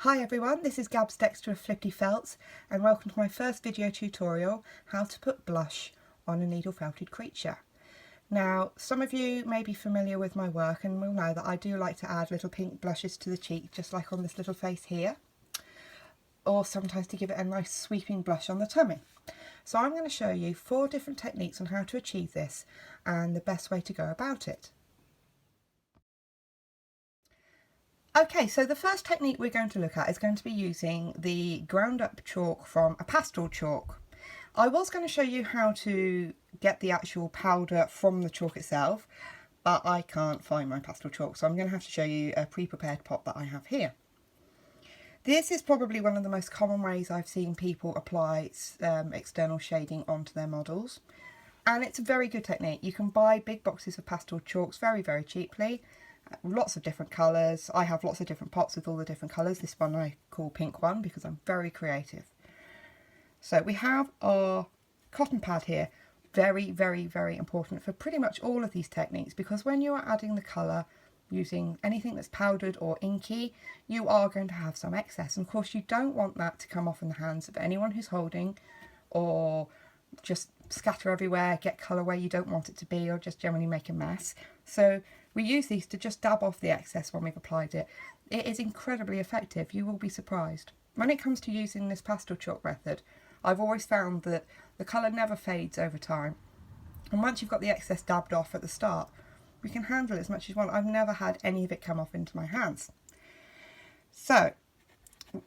Hi everyone, this is Gabs Dexter of FlippityFelts and welcome to my first video tutorial, how to put blush on a needle felted creature. Now, some of you may be familiar with my work and will know that I do like to add little pink blushes to the cheek, just like on this little face here, or sometimes to give it a nice sweeping blush on the tummy. So I'm going to show you 4 different techniques on how to achieve this and the best way to go about it. Okay, so the first technique we're going to look at is going to be using the ground up chalk from a pastel chalk. I was going to show you how to get the actual powder from the chalk itself, but I can't find my pastel chalk, so I'm going to have to show you a pre-prepared pot that I have here. This is probably one of the most common ways I've seen people apply external shading onto their models, and it's a very good technique. You can buy big boxes of pastel chalks very, very cheaply. Lots of different colours. I have lots of different pots with all the different colours. This one I call pink one because I'm very creative. So we have our cotton pad here. Very, very, very important for pretty much all of these techniques, because when you are adding the colour using anything that's powdered or inky, you are going to have some excess. And of course you don't want that to come off in the hands of anyone who's holding, or just scatter everywhere, get colour where you don't want it to be, or just generally make a mess. So we use these to just dab off the excess when we've applied it. It is incredibly effective, you will be surprised. When it comes to using this pastel chalk method, I've always found that the colour never fades over time. And once you've got the excess dabbed off at the start, we can handle it as much as you want. I've never had any of it come off into my hands. So,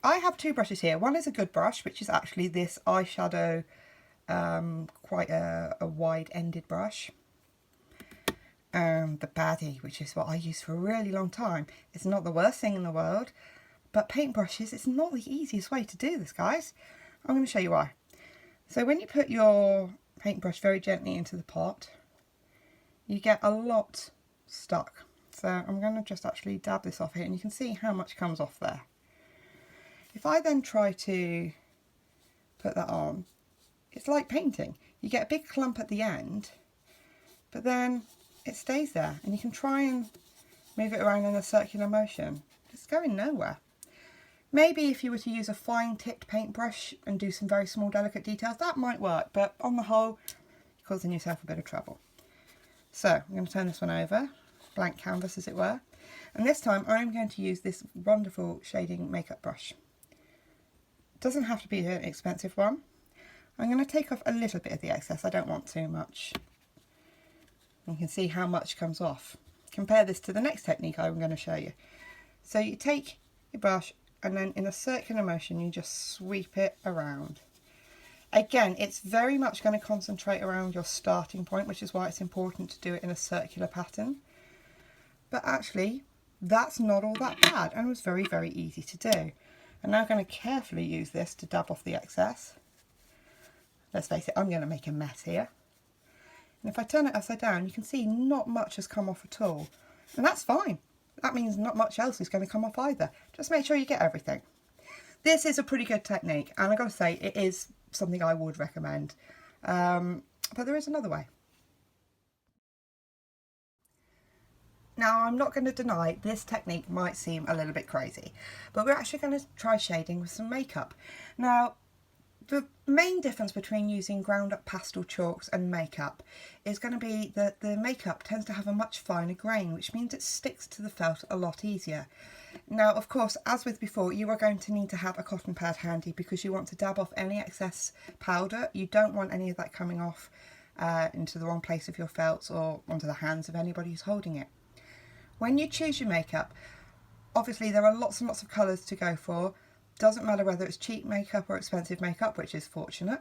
I have 2 brushes here. One is a good brush, which is actually this eyeshadow, quite a wide-ended brush. The baddie, which is what I used for a really long time. It's not the worst thing in the world, but paintbrushes, it's not the easiest way to do this, guys. I'm going to show you why. So when you put your paintbrush very gently into the pot, you get a lot stuck. So I'm going to just actually dab this off here, and you can see how much comes off there. If I then try to put that on, it's like painting. You get a big clump at the end, but then it stays there, and you can try and move it around in a circular motion. It's going nowhere. Maybe if you were to use a fine tipped paintbrush and do some very small delicate details, that might work, but on the whole, you're causing yourself a bit of trouble. So I'm going to turn this one over, blank canvas as it were, and this time I'm going to use this wonderful shading makeup brush. It doesn't have to be an expensive one. I'm going to take off a little bit of the excess, I don't want too much. You can see how much comes off. Compare this to the next technique I'm going to show you. So you take your brush and then in a circular motion you just sweep it around. Again, it's very much going to concentrate around your starting point, which is why it's important to do it in a circular pattern. But actually, that's not all that bad, and it was very, very easy to do. I'm now going to carefully use this to dab off the excess. Let's face it, I'm going to make a mess here. And if I turn it upside down, you can see not much has come off at all. And that's fine. That means not much else is going to come off either. Just make sure you get everything. This is a pretty good technique, and I've got to say, it is something I would recommend. But there is another way. Now, I'm not going to deny this technique might seem a little bit crazy, but we're actually going to try shading with some makeup. Now, the main difference between using ground up pastel chalks and makeup is going to be that the makeup tends to have a much finer grain, which means it sticks to the felt a lot easier. Now, of course, as with before, you are going to need to have a cotton pad handy because you want to dab off any excess powder. You don't want any of that coming off into the wrong place of your felts or onto the hands of anybody who's holding it. When you choose your makeup, obviously there are lots and lots of colours to go for. Doesn't matter whether it's cheap makeup or expensive makeup, which is fortunate,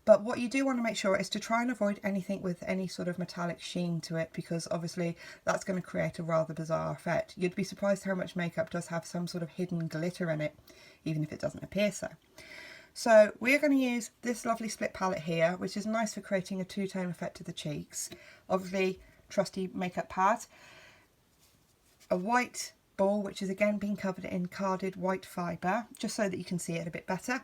but what you do want to make sure is to try and avoid anything with any sort of metallic sheen to it, because obviously that's going to create a rather bizarre effect. You'd be surprised how much makeup does have some sort of hidden glitter in it, even if it doesn't appear so. So we're going to use this lovely split palette here, which is nice for creating a two-tone effect to the cheeks. Obviously, trusty makeup pad, a white ball, which is again being covered in carded white fibre, just so that you can see it a bit better.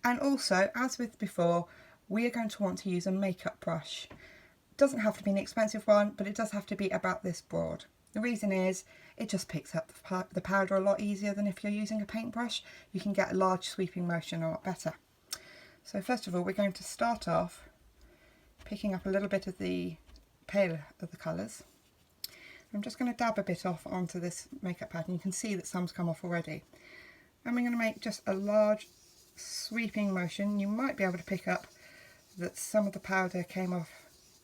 And also, as with before, we are going to want to use a makeup brush. It doesn't have to be an expensive one, but it does have to be about this broad. The reason is it just picks up the powder a lot easier than if you're using a paintbrush. You can get a large sweeping motion a lot better. So first of all, we're going to start off picking up a little bit of the paler of the colours. I'm just going to dab a bit off onto this makeup pad, and you can see that some's come off already. And we're going to make just a large sweeping motion. You might be able to pick up that some of the powder came off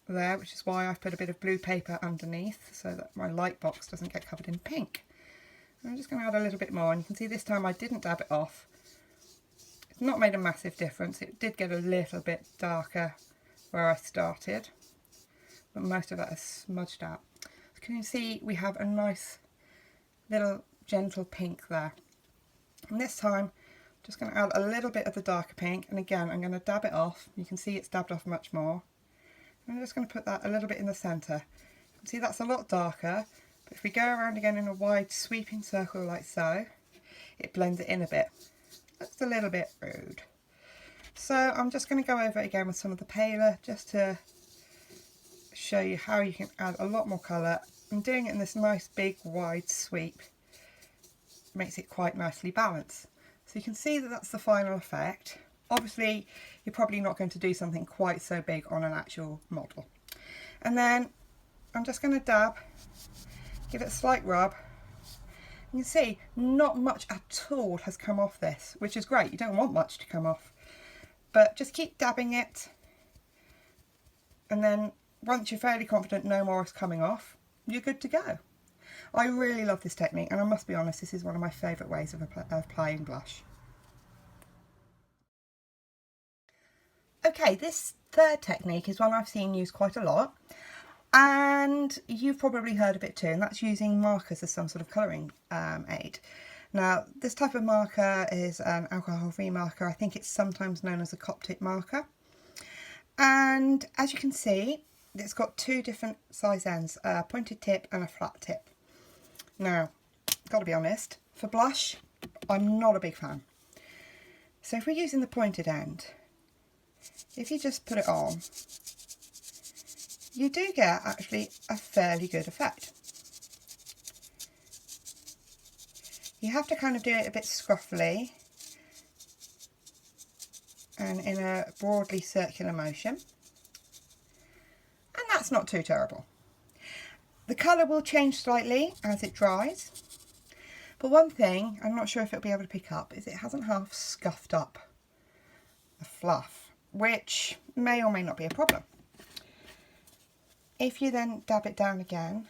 there, which is why I've put a bit of blue paper underneath so that my light box doesn't get covered in pink. And I'm just going to add a little bit more, and you can see this time I didn't dab it off. It's not made a massive difference. It did get a little bit darker where I started, but most of that is smudged out. So can you see we have a nice little gentle pink there. And this time I'm just going to add a little bit of the darker pink, and again I'm going to dab it off. You can see it's dabbed off much more. I'm just going to put that a little bit in the centre. You can see that's a lot darker, but if we go around again in a wide sweeping circle like so, it blends it in a bit. Looks a little bit rude. So I'm just going to go over it again with some of the paler, just to show you how you can add a lot more colour. I'm doing it in this nice big wide sweep. Makes it quite nicely balanced. So you can see that that's the final effect. Obviously you're probably not going to do something quite so big on an actual model. And then I'm just going to dab, give it a slight rub. You can see not much at all has come off this, which is great. You don't want much to come off, but just keep dabbing it, and then once you're fairly confident no more is coming off, you're good to go. I really love this technique, and I must be honest, this is one of my favourite ways of applying blush. Okay, this third technique is one I've seen used quite a lot, and you've probably heard of it too, and that's using markers as some sort of colouring aid. Now, this type of marker is an alcohol-free marker. I think it's sometimes known as a Coptic marker. And as you can see, it's got two different size ends, a pointed tip and a flat tip. Now, got to be honest, for blush, I'm not a big fan. So if we're using the pointed end, if you just put it on, you do get actually a fairly good effect. You have to kind of do it a bit scruffily and in a broadly circular motion, and that's not too terrible. The colour will change slightly as it dries, but one thing I'm not sure if it'll be able to pick up is it hasn't half scuffed up the fluff, which may or may not be a problem. If you then dab it down again,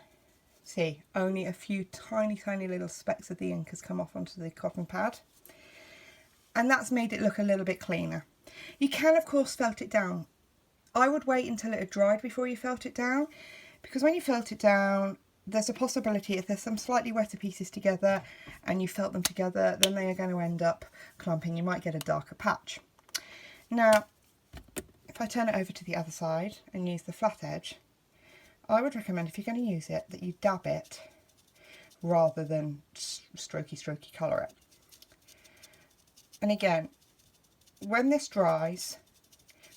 see, only a few tiny little specks of the ink has come off onto the cotton pad, and that's made it look a little bit cleaner. You can of course felt it down. I would wait until it had dried before you felt it down, because when you felt it down, there's a possibility if there's some slightly wetter pieces together and you felt them together, then they are going to end up clumping. You might get a darker patch. Now, if I turn it over to the other side and use the flat edge, I would recommend, if you're going to use it, that you dab it rather than strokey colour it. And again, when this dries,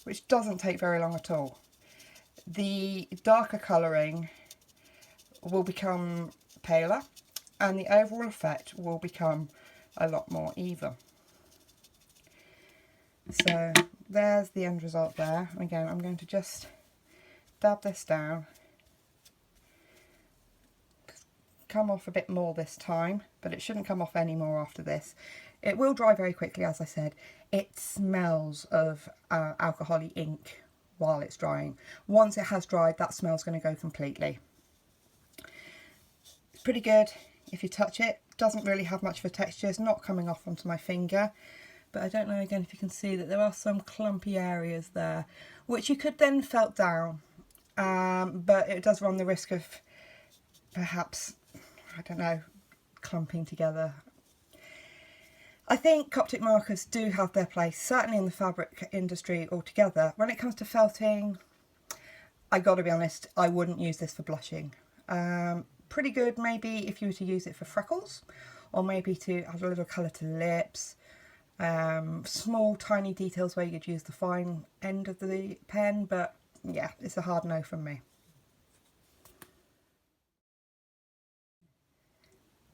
which doesn't take very long at all, the darker colouring will become paler and the overall effect will become a lot more even. So there's the end result there. Again, I'm going to just dab this down. Come off a bit more this time, but it shouldn't come off any more after this. It will dry very quickly, as I said. It smells of alcohol-y ink while it's drying. Once it has dried, that smell's going to go completely. It's pretty good if you touch it. Doesn't really have much of a texture. It's not coming off onto my finger, but I don't know again if you can see that there are some clumpy areas there, which you could then felt down, but it does run the risk of perhaps, I don't know, clumping together. I think Coptic markers do have their place, certainly in the fabric industry altogether. When it comes to felting, I got to be honest, I wouldn't use this for blushing. Pretty good maybe if you were to use it for freckles, or maybe to add a little colour to lips. Small tiny details where you'd use the fine end of the pen, but yeah, it's a hard no from me.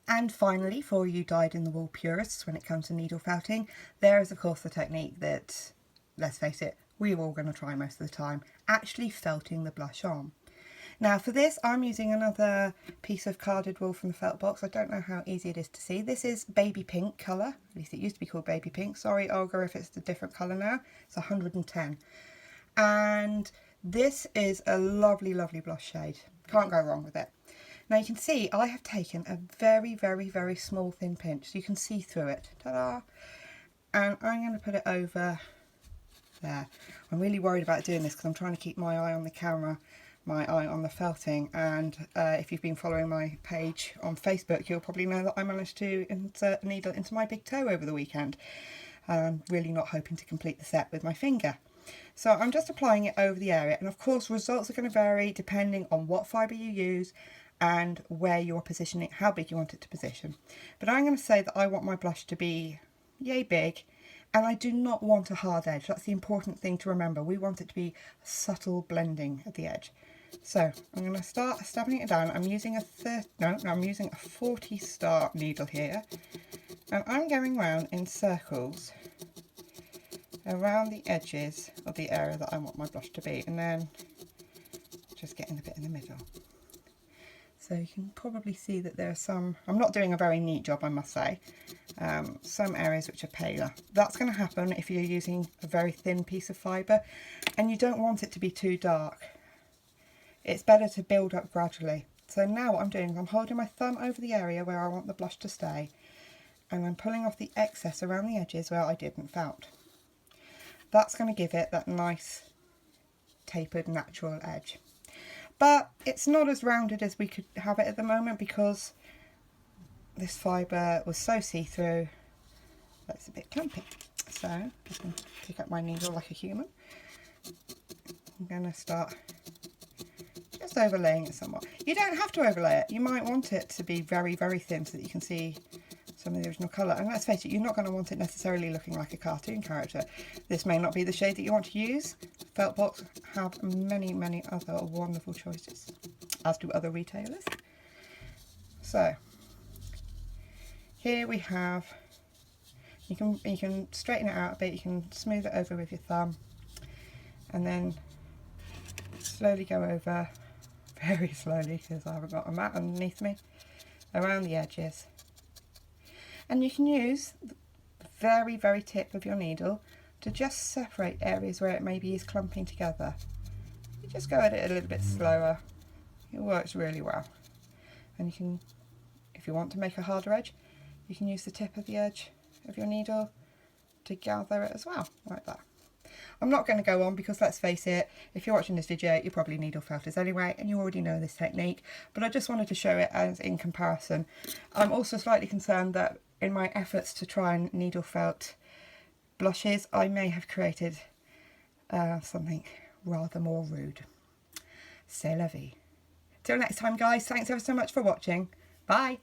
And finally, for you dyed-in-the-wool purists when it comes to needle felting, there is of course the technique that, let's face it, we're all going to try most of the time, actually felting the blush on. Now for this I'm using another piece of carded wool from the felt box. I don't know how easy it is to see. This is baby pink colour, at least it used to be called baby pink. Sorry Olga if it's a different colour now. It's 110. And this is a lovely, lovely blush shade. Can't go wrong with it. Now you can see I have taken a very, very, very small thin pinch so you can see through it. Ta-da! And I'm going to put it over there. I'm really worried about doing this because I'm trying to keep my eye on the camera, my eye on the felting, and if you've been following my page on Facebook you'll probably know that I managed to insert a needle into my big toe over the weekend. I'm really not hoping to complete the set with my finger. So I'm just applying it over the area, and of course results are going to vary depending on what fibre you use and where you're positioning, how big you want it to position. But I'm going to say that I want my blush to be yay big, and I do not want a hard edge. That's the important thing to remember. We want it to be a subtle blending at the edge. So I'm going to start stabbing it down. I'm using I'm using a 40 star needle here, and I'm going round in circles around the edges of the area that I want my blush to be, and then just getting a bit in the middle. So you can probably see that there are some, I'm not doing a very neat job I must say, some areas which are paler. That's going to happen if you're using a very thin piece of fibre and you don't want it to be too dark. It's better to build up gradually. So now what I'm doing is I'm holding my thumb over the area where I want the blush to stay, and I'm pulling off the excess around the edges where I didn't felt. That's going to give it that nice tapered natural edge. But it's not as rounded as we could have it at the moment because this fibre was so see-through that it's a bit clumpy. So I'm just going to pick up my needle like a human. I'm going to start just overlaying it somewhat. You don't have to overlay it. You might want it to be very, very thin so that you can see some of the original colour. And let's face it, you're not going to want it necessarily looking like a cartoon character. This may not be the shade that you want to use. Felt box have many, many other wonderful choices, as do other retailers. So here we have, you can straighten it out a bit, you can smooth it over with your thumb, and then slowly go over, very slowly because I haven't got a mat underneath me, around the edges. And you can use the very, very tip of your needle to just separate areas where it maybe is clumping together. You just go at it a little bit slower. It works really well. And you can, if you want to make a harder edge, you can use the tip of the edge of your needle to gather it as well, like that. I'm not going to go on because let's face it, if you're watching this video, you're probably needle felters anyway, and you already know this technique, but I just wanted to show it as in comparison. I'm also slightly concerned that in my efforts to try and needle felt blushes, I may have created something rather more rude. C'est la vie. Till next time guys, thanks ever so much for watching. Bye.